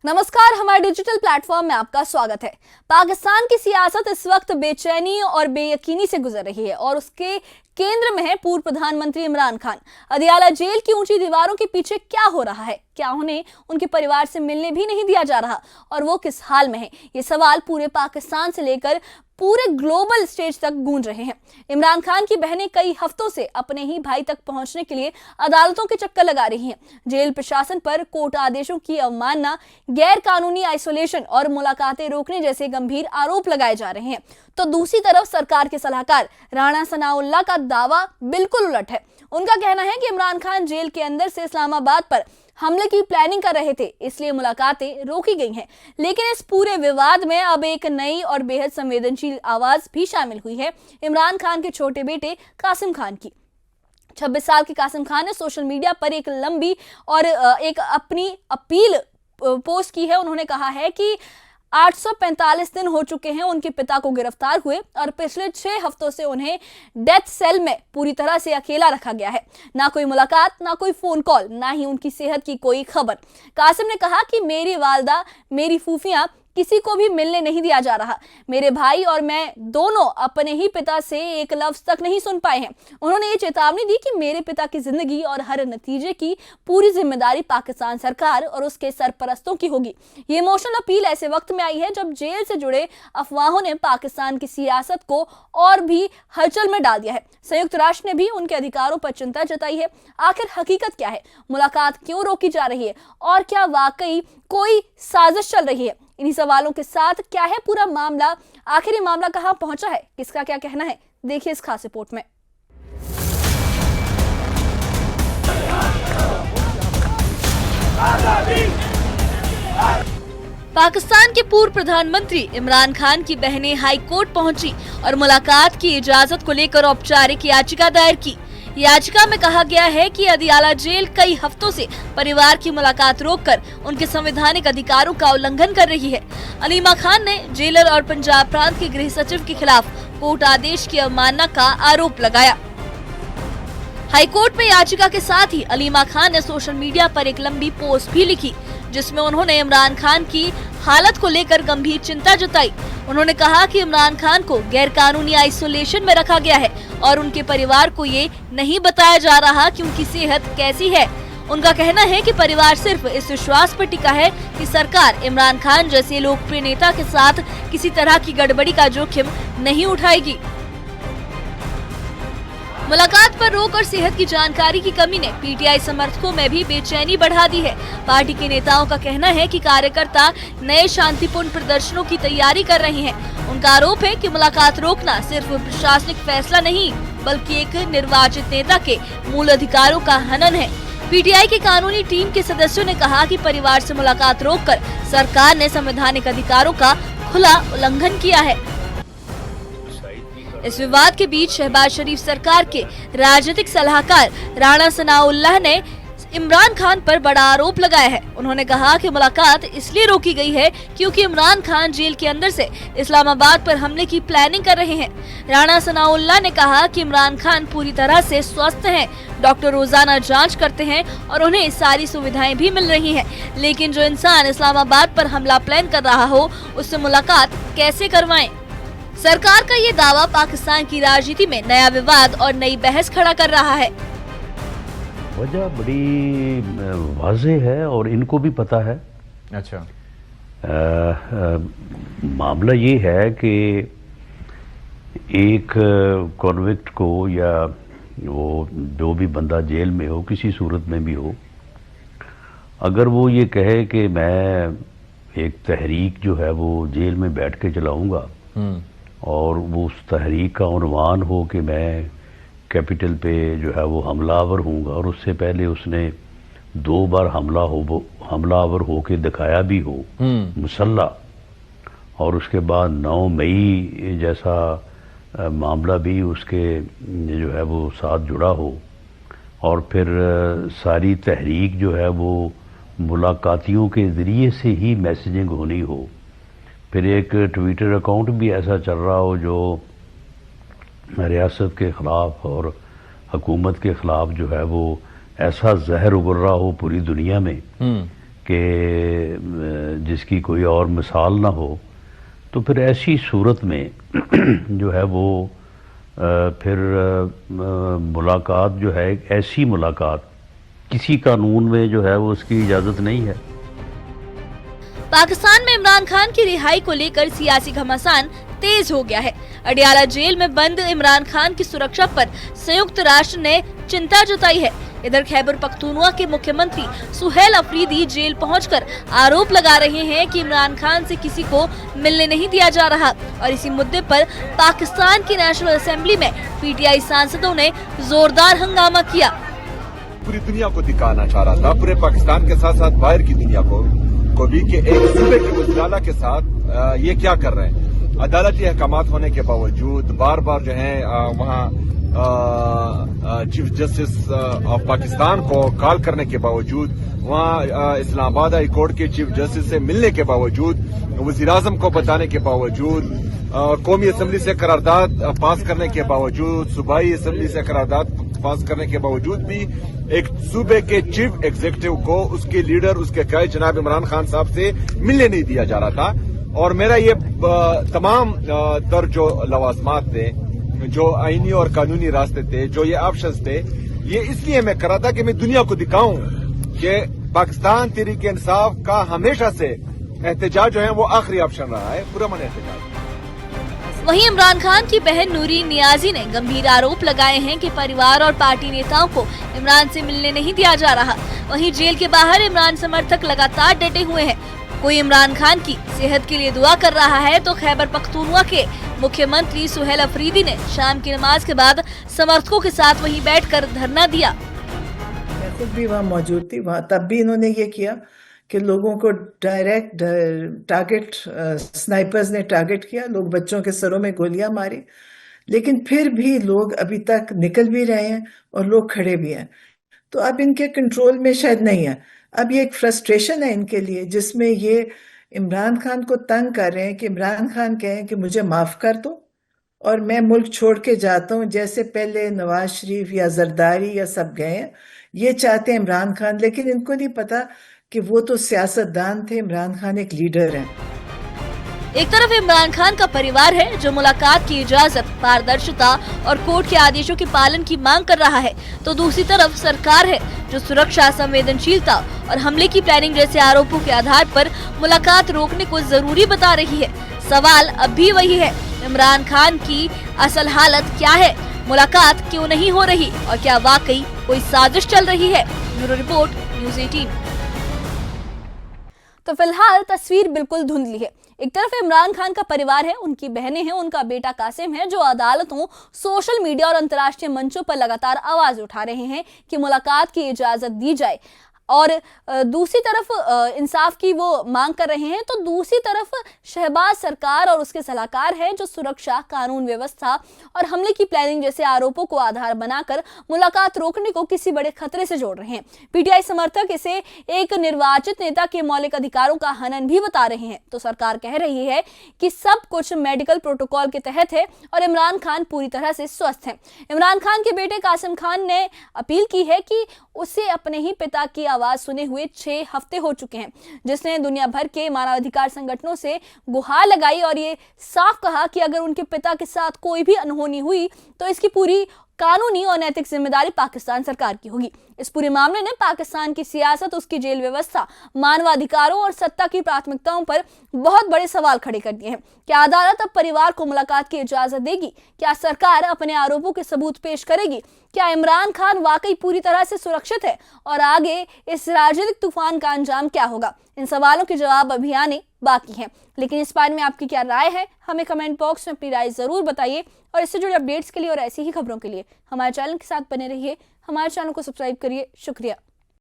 नमस्कार, हमारे digital platform में आपका स्वागत है। पाकिस्तान की सियासत इस वक्त बेचैनी और बेयकीनी से गुजर रही है और उसके केंद्र में है पूर्व प्रधानमंत्री इमरान खान। अदियाला जेल की ऊंची दीवारों के पीछे क्या हो रहा है? क्या उन्हें उनके परिवार से मिलने भी नहीं दिया जा रहा और वो किस हाल में है? ये सवाल पूरे पाकिस्तान से लेकर पूरे ग्लोबल स्टेज तक गूंज रहे हैं। इमरान खान की बहनें कई हफ्तों से अपने ही भाई तक पहुंचने के लिए अदालतों के चक्कर लगा रही हैं। जेल प्रशासन पर कोर्ट आदेशों की अवमानना, गैर कानूनी आइसोलेशन और मुलाकातें रोकने जैसे गंभीर आरोप लगाए जा रहे हैं। तो दूसरी तरफ सरकार के सलाहकार राणा सनाउल्लाह का दावा बिल्कुल उलट है। उनका कहना है कि इमरान खान जेल के अंदर से इस्लामाबाद पर हमले की प्लानिंग कर रहे थे, इसलिए मुलाकातें रोकी गई हैं। लेकिन इस पूरे विवाद में अब एक नई और बेहद संवेदनशील आवाज भी शामिल हुई है, इमरान खान के छोटे बेटे कासिम खान की। 26 साल के कासिम खान ने सोशल मीडिया पर एक लंबी और एक अपनी अपील पोस्ट की है। उन्होंने कहा है कि 845 दिन हो चुके हैं उनके पिता को गिरफ्तार हुए और पिछले 6 हफ्तों से उन्हें डेथ सेल में पूरी तरह से अकेला रखा गया है। ना कोई मुलाकात, ना कोई फोन कॉल, ना ही उनकी सेहत की कोई खबर। कासिम ने कहा कि मेरी वालदा, मेरी फूफियां, किसी को भी मिलने नहीं दिया जा रहा। मेरे भाई और मैं दोनों अपने ही पिता से एक लफ्ज तक नहीं सुन पाए हैं। उन्होंने ये चेतावनी दी कि मेरे पिता की जिंदगी और हर नतीजे की पूरी जिम्मेदारी पाकिस्तान सरकार और उसके सरपरस्तों की होगी। ये इमोशनल अपील ऐसे वक्त में आई है जब जेल से जुड़े अफवाहों ने पाकिस्तान की सियासत को और भी हलचल में डाल दिया है। संयुक्त राष्ट्र ने भी उनके अधिकारों पर चिंता जताई है। आखिर हकीकत क्या है? मुलाकात क्यों रोकी जा रही है और क्या वाकई कोई साजिश चल रही है? इन्हीं सवालों के साथ क्या है पूरा मामला, आखिर ये मामला कहां पहुंचा है, किसका क्या कहना है, देखिए इस खास रिपोर्ट में। पाकिस्तान के पूर्व प्रधानमंत्री इमरान खान की बहनें हाई कोर्ट पहुंची और मुलाकात की इजाजत को लेकर औपचारिक याचिका दायर की। याचिका में कहा गया है कि अदियाला जेल कई हफ्तों से परिवार की मुलाकात रोककर उनके संवैधानिक अधिकारों का उल्लंघन कर रही है। अलीमा खान ने जेलर और पंजाब प्रांत के गृह सचिव के खिलाफ कोर्ट आदेश की अवमानना का आरोप लगाया। हाईकोर्ट में याचिका के साथ ही अलीमा खान ने सोशल मीडिया पर एक लंबी पोस्ट भी लिखी, जिसमें उन्होंने इमरान खान की हालत को लेकर गंभीर चिंता जताई। उन्होंने कहा कि इमरान खान को गैर कानूनी आइसोलेशन में रखा गया है और उनके परिवार को ये नहीं बताया जा रहा कि उनकी सेहत कैसी है। उनका कहना है कि परिवार सिर्फ इस विश्वास पर टिका है कि सरकार इमरान खान जैसे लोकप्रिय नेता के साथ किसी तरह की गड़बड़ी का जोखिम नहीं उठाएगी। मुलाकात पर रोक और सेहत की जानकारी की कमी ने पीटीआई समर्थकों में भी बेचैनी बढ़ा दी है। पार्टी के नेताओं का कहना है कि कार्यकर्ता नए शांतिपूर्ण प्रदर्शनों की तैयारी कर रहे हैं। उनका आरोप है कि मुलाकात रोकना सिर्फ प्रशासनिक फैसला नहीं, बल्कि एक निर्वाचित नेता के मूल अधिकारों का हनन है। पीटीआई की कानूनी टीम के सदस्यों ने कहा कि परिवार से मुलाकात रोककर सरकार ने संवैधानिक अधिकारों का खुला उल्लंघन किया है। इस विवाद के बीच शहबाज शरीफ सरकार के राजनीतिक सलाहकार राणा सनाउल्लाह ने इमरान खान पर बड़ा आरोप लगाया है। उन्होंने कहा कि मुलाकात इसलिए रोकी गई है क्योंकि इमरान खान जेल के अंदर से इस्लामाबाद पर हमले की प्लानिंग कर रहे हैं। राणा सनाउल्लाह ने कहा कि इमरान खान पूरी तरह से स्वस्थ हैं, डॉक्टर रोजाना जांच करते हैं और उन्हें सारी सुविधाएं भी मिल रही हैं। लेकिन जो इंसान इस्लामाबाद पर हमला प्लान कर रहा हो, उससे मुलाकात कैसे करवाएं? सरकार का ये दावा पाकिस्तान की राजनीति में नया विवाद और नई बहस खड़ा कर रहा है। वजह बड़ी वाज़ेह है और इनको भी पता है। अच्छा, मामला ये है कि एक कॉन्विक्ट को या वो जो भी बंदा जेल में हो, किसी सूरत में भी हो, अगर वो ये कहे कि मैं एक तहरीक जो है वो जेल में बैठ के चलाऊंगा और वो उस तहरीक का उन्वान हो कि मैं कैपिटल पे जो है वो हमलावर हूँगा और उससे पहले उसने 2 बार हमलावर हो के दिखाया भी हो मुसल्लह, और उसके बाद 9 मई जैसा मामला भी उसके जो है वो साथ जुड़ा हो, और फिर सारी तहरीक जो है वो मुलाकातियों के ज़रिए से ही मैसेजिंग होनी हो, फिर एक ट्विटर अकाउंट भी ऐसा चल रहा हो जो रियासत के ख़िलाफ़ और हुकूमत के ख़िलाफ़ जो है वो ऐसा जहर उगल रहा हो पूरी दुनिया में कि जिसकी कोई और मिसाल ना हो, तो फिर ऐसी सूरत में जो है वो फिर मुलाकात जो है, एक ऐसी मुलाकात किसी कानून में जो है वो उसकी इजाज़त नहीं है। पाकिस्तान में इमरान खान की रिहाई को लेकर सियासी घमासान तेज हो गया है। अडियाला जेल में बंद इमरान खान की सुरक्षा पर संयुक्त राष्ट्र ने चिंता जताई है। इधर खैबर पख्तूनख्वा के मुख्यमंत्री सुहेल अफरीदी जेल पहुंचकर आरोप लगा रहे हैं कि इमरान खान से किसी को मिलने नहीं दिया जा रहा और इसी मुद्दे पर पाकिस्तान की नेशनल असेंबली में पीटीआई सांसदों ने जोरदार हंगामा किया। पूरी दुनिया को दिखाना चाह रहा था, पूरे पाकिस्तान के साथ साथ बाहर की दुनिया को भी कि एक सूबे के मुजराना के साथ ये क्या कर रहे हैं। अदालती अहकामात होने के बावजूद बार बार जो है वहाँ चीफ जस्टिस ऑफ पाकिस्तान को कॉल करने के बावजूद, वहाँ इस्लामाबाद हाई कोर्ट के चीफ जस्टिस से मिलने के बावजूद, वज़ीर-ए-आज़म को बताने के बावजूद, कौमी असम्बली से करारदाद पास करने के बावजूद, सूबाई असम्बली से करारदाद पास करने के बावजूद भी एक सूबे के चीफ एग्जीक्यूटिव को उसके लीडर, उसके कई जनाब इमरान खान साहब से मिलने नहीं दिया जा रहा था। और मेरा ये तमाम तर जो लवाजमात थे, जो आईनी और कानूनी रास्ते थे, जो ये ऑप्शंस थे, ये इसलिए मैं कर रहा था कि मैं दुनिया को दिखाऊं कि पाकिस्तान तहरीक इंसाफ का हमेशा से एहतजाज जो है वो आखिरी ऑप्शन रहा है, पुरअमन एहतजाज। वहीं इमरान खान की बहन नूरी नियाजी ने गंभीर आरोप लगाए हैं कि परिवार और पार्टी नेताओं को इमरान से मिलने नहीं दिया जा रहा। वहीं जेल के बाहर इमरान समर्थक लगातार डटे हुए हैं। कोई इमरान खान की सेहत के लिए दुआ कर रहा है तो खैबर पख्तूनख्वा के मुख्यमंत्री सुहेल अफरीदी ने शाम की नमाज के बाद समर्थकों के साथ वहीं बैठकर धरना दिया। मैं खुद भी वहाँ मौजूद थी। वहाँ तब भी इन्होंने ये किया कि लोगों को डायरेक्ट टारगेट, स्नाइपर्स ने टारगेट किया, लोग बच्चों के सरों में गोलियां मारी, लेकिन फिर भी लोग अभी तक निकल भी रहे हैं और लोग खड़े भी हैं। तो अब इनके कंट्रोल में शायद नहीं है। अब ये एक फ्रस्ट्रेशन है इनके लिए, जिसमें ये इमरान खान को तंग कर रहे हैं कि इमरान खान कहें कि मुझे माफ कर दो और मैं मुल्क छोड़ के जाता हूँ, जैसे पहले नवाज शरीफ या जरदारी या सब गए हैं। ये चाहते हैं इमरान खान, लेकिन इनको नहीं पता कि वो तो सियासतदान थे, इमरान खान एक लीडर हैं। एक तरफ इमरान खान का परिवार है जो मुलाकात की इजाजत, पारदर्शिता और कोर्ट के आदेशों के पालन की मांग कर रहा है, तो दूसरी तरफ सरकार है जो सुरक्षा, संवेदनशीलता और हमले की प्लानिंग जैसे आरोपों के आधार पर मुलाकात रोकने को जरूरी बता रही है। सवाल अब भी वही है, इमरान खान की असल हालत क्या है, मुलाकात क्यों नहीं हो रही और क्या वाकई कोई साजिश चल रही है। Bureau report, news 18। तो फिलहाल तस्वीर बिल्कुल धुंधली है। एक तरफ इमरान खान का परिवार है, उनकी बहनें हैं, उनका बेटा कासिम है, जो अदालतों, सोशल मीडिया और अंतर्राष्ट्रीय मंचों पर लगातार आवाज उठा रहे हैं कि मुलाकात की इजाजत दी जाए, और दूसरी तरफ इंसाफ की वो मांग कर रहे हैं। तो दूसरी तरफ शहबाज सरकार और उसके सलाहकार हैं जो सुरक्षा, कानून व्यवस्था और हमले की प्लानिंग जैसे आरोपों को आधार बनाकर मुलाकात रोकने को किसी बड़े खतरे से जोड़ रहे हैं। पीटीआई समर्थक इसे एक निर्वाचित नेता के मौलिक अधिकारों का हनन भी बता रहे हैं। तो सरकार कह रही है कि सब कुछ मेडिकल प्रोटोकॉल के तहत है और इमरान खान पूरी तरह से स्वस्थ हैं। इमरान खान के बेटे कासिम खान ने अपील की है कि उसे अपने ही पिता की आवाज सुने हुए 6 हफ्ते हो चुके हैं, जिसने दुनिया भर के मानवाधिकार संगठनों से गुहार लगाई और ये साफ कहा कि अगर उनके पिता के साथ कोई भी अनहोनी हुई तो इसकी पूरी कानूनी और नैतिक जिम्मेदारी पाकिस्तान सरकार की होगी। इस पूरे मामले ने पाकिस्तान की सियासत, उसकी जेल व्यवस्था, मानवाधिकारों और सत्ता की प्राथमिकताओं पर बहुत बड़े सवाल खड़े कर दिए हैं। क्या अदालत अब परिवार को मुलाकात की इजाजत देगी? क्या सरकार अपने आरोपों के सबूत पेश करेगी? क्या इमरान खान वाकई पूरी तरह से सुरक्षित है? और आगे इस राजनीतिक तूफान का अंजाम क्या होगा? इन सवालों के जवाब अभी आने बाकी हैं, लेकिन इस बारे में आपकी क्या राय है? हमें कमेंट बॉक्स में अपनी राय जरूर बताइए और इससे जुड़े अपडेट्स के लिए और ऐसी ही खबरों के लिए हमारे चैनल के साथ बने रहिए। हमारे चैनल को सब्सक्राइब करिए। शुक्रिया।